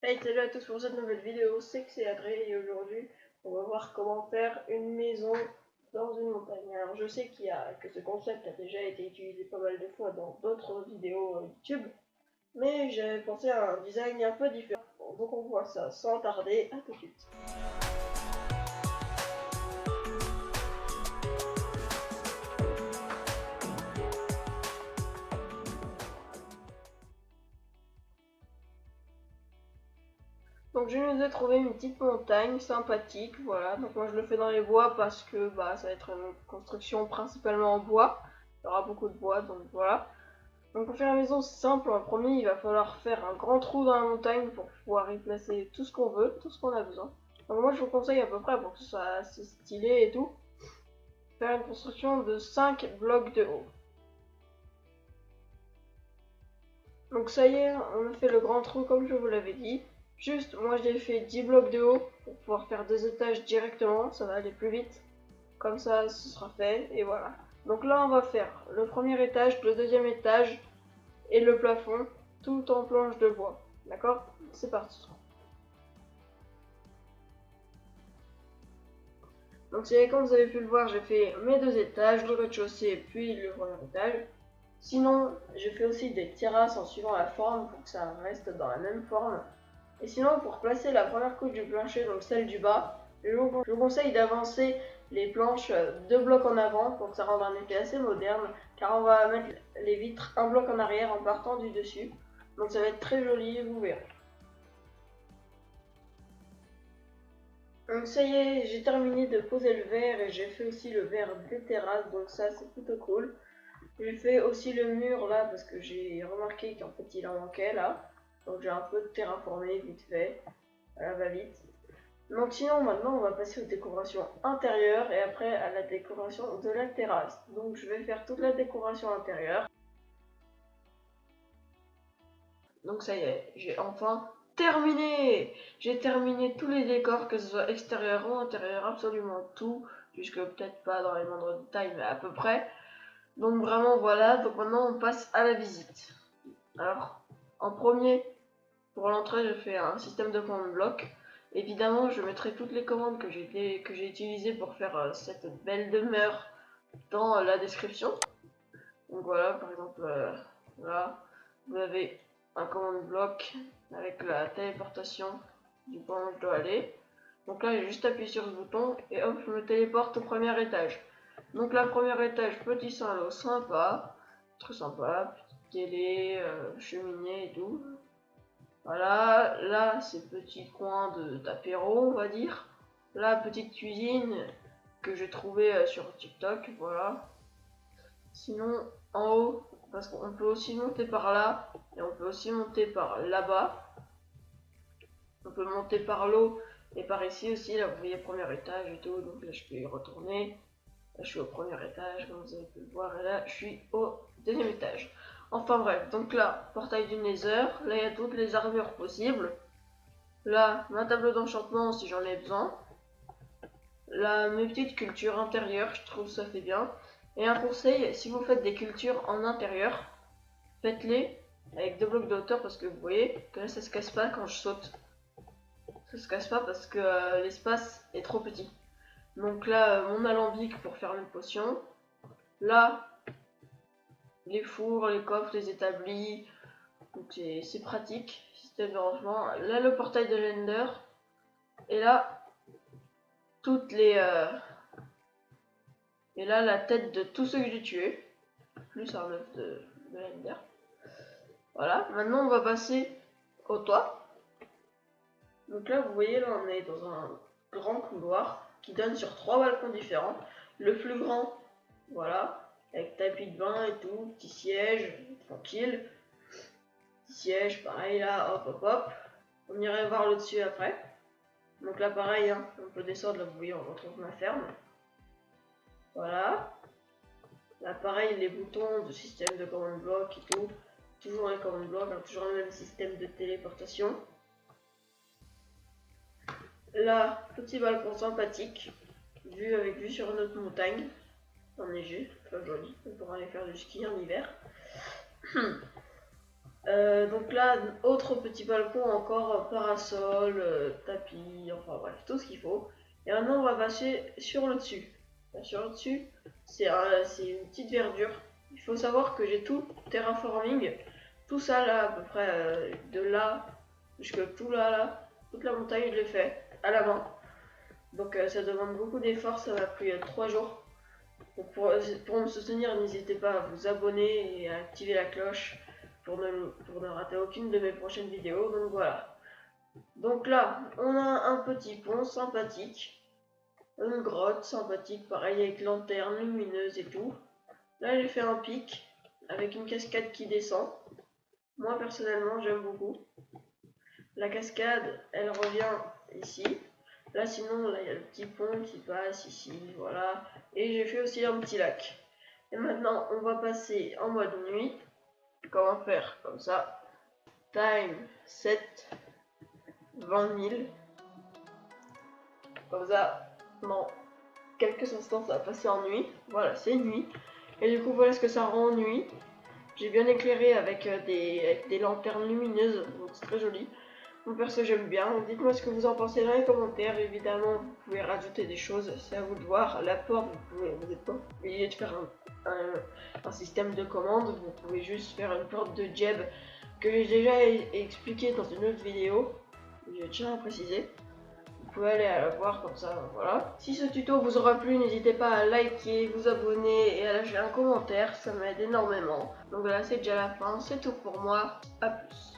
Hey, salut à tous pour cette nouvelle vidéo, c'est que c'est Adré et aujourd'hui on va voir comment faire une maison dans une montagne. Alors je sais que ce concept a déjà été utilisé pas mal de fois dans d'autres vidéos YouTube, mais j'avais pensé à un design un peu différent. Bon, donc on voit ça sans tarder, à tout de suite. Donc je nous ai trouvé une petite montagne sympathique, voilà. Donc moi je le fais dans les bois parce que ça va être une construction principalement en bois. Il y aura beaucoup de bois, donc voilà. Donc pour faire la maison simple, en premier, il va falloir faire un grand trou dans la montagne pour pouvoir y placer tout ce qu'on veut, tout ce qu'on a besoin. Donc moi je vous conseille à peu près, pour que ce soit assez stylé et tout, faire une construction de 5 blocs de haut. Donc ça y est, on a fait le grand trou comme je vous l'avais dit. Juste, moi j'ai fait 10 blocs de haut pour pouvoir faire 2 étages directement, ça va aller plus vite. Comme ça, ce sera fait, et voilà. Donc là on va faire le premier étage, le deuxième étage, et le plafond, tout en planche de bois. D'accord? C'est parti. Donc comme vous avez pu le voir, j'ai fait mes 2 étages, le rez-de-chaussée puis le premier étage. Sinon, j'ai fait aussi des terrasses en suivant la forme pour que ça reste dans la même forme. Et sinon, pour placer la première couche du plancher, donc celle du bas, je vous conseille d'avancer les planches 2 blocs en avant pour que ça rende un effet assez moderne, car on va mettre les vitres un bloc en arrière en partant du dessus. Donc ça va être très joli, vous verrez. Donc ça y est, j'ai terminé de poser le verre et j'ai fait aussi le verre des terrasses, donc ça c'est plutôt cool. J'ai fait aussi le mur là parce que j'ai remarqué qu'en fait il en manquait là. Donc j'ai un peu terraformé vite fait, à la va-vite. Donc sinon maintenant on va passer aux décorations intérieures et après à la décoration de la terrasse. Donc je vais faire toute la décoration intérieure. Donc ça y est, j'ai enfin terminé. J'ai terminé tous les décors, que ce soit extérieur ou intérieur, absolument tout, jusque peut-être pas dans les moindres détails, mais à peu près. Donc vraiment voilà, donc maintenant on passe à la visite. Alors, en premier, pour l'entrée, je fais un système de commande bloc. Évidemment, je mettrai toutes les commandes que j'ai utilisées pour faire cette belle demeure dans la description. Donc voilà, par exemple, là, vous avez un commande bloc avec la téléportation du point où je dois aller. Donc là, j'ai juste appuyé sur ce bouton et hop, je me téléporte au premier étage. Donc là, premier étage, petit salon sympa, très sympa, petite télé, cheminée et tout. Voilà, là, c'est petit coin d'apéro, on va dire. Là, petite cuisine que j'ai trouvée sur TikTok, voilà. Sinon, en haut, parce qu'on peut aussi monter par là, et on peut aussi monter par là-bas. On peut monter par l'eau et par ici aussi, là vous voyez premier étage et tout, donc là je peux y retourner. Là je suis au premier étage, comme vous avez pu le voir, et là je suis au deuxième étage. Enfin bref, donc là, portail du Nether, là il y a toutes les armures possibles. Là, ma table d'enchantement si j'en ai besoin. Là, mes petites cultures intérieures, je trouve ça fait bien. Et un conseil, si vous faites des cultures en intérieur, faites-les avec 2 blocs de hauteur parce que vous voyez que là ça se casse pas quand je saute. Ça se casse pas parce que l'espace est trop petit. Donc là, mon alambic pour faire mes potions. Là, les fours, les coffres, les établis. Donc c'est pratique. Système de rangement. Là, le portail de l'Ender. Et là, toutes les. Et là, la tête de tous ceux que j'ai tués. Plus un œuf de l'Ender. Voilà. Maintenant, on va passer au toit. Donc là, vous voyez, là, on est dans un grand couloir qui donne sur 3 balcons différents. Le plus grand, voilà, avec tapis de bain et tout, petit siège, tranquille. Petit siège, pareil là, hop hop hop. On irait voir le dessus après. Donc là, pareil, hein, on peut descendre, là, vous voyez, on retrouve ma ferme. Voilà. Là, pareil, les boutons de système de command block et tout. Toujours les command block, hein, toujours le même système de téléportation. Là, petit balcon sympathique, avec vue sur une autre montagne, enneigée, très joli, on pourra aller faire du ski en hiver. Donc là, autre petit balcon encore, parasol, tapis, enfin bref, tout ce qu'il faut. Et maintenant, on va passer sur le dessus. Sur le dessus, c'est une petite verdure. Il faut savoir que j'ai tout terraforming, tout ça là, à peu près de là jusque tout là, là, toute la montagne, je l'ai fait à la main. Donc ça demande beaucoup d'efforts, ça m'a pris 3 jours. Donc pour me soutenir, n'hésitez pas à vous abonner et à activer la cloche pour ne rater aucune de mes prochaines vidéos. Donc voilà. Donc là, on a un petit pont sympathique, une grotte sympathique, pareil avec lanterne lumineuse et tout. Là, j'ai fait un pic avec une cascade qui descend. Moi personnellement, j'aime beaucoup. La cascade, elle revient ici. Là, sinon, là, il y a le petit pont qui passe ici, voilà. Et j'ai fait aussi un petit lac. Et maintenant, on va passer en mode nuit. Comment faire comme ça? Time 7, 20 000. Comme ça, dans quelques instants, ça va passer en nuit. Voilà, c'est nuit. Et du coup, voilà ce que ça rend en nuit. J'ai bien éclairé avec des lanternes lumineuses, donc c'est très joli. Mon perso, j'aime bien. Dites-moi ce que vous en pensez dans les commentaires. Évidemment, vous pouvez rajouter des choses, c'est à vous de voir. La porte, vous n'êtes pas obligé de faire un système de commande. Vous pouvez juste faire une porte de jeb que j'ai déjà expliqué dans une autre vidéo. Je tiens à préciser. Vous pouvez aller à la voir comme ça, voilà. Si ce tuto vous aura plu, n'hésitez pas à liker, vous abonner et à lâcher un commentaire, ça m'aide énormément. Donc voilà, c'est déjà la fin, c'est tout pour moi, à plus.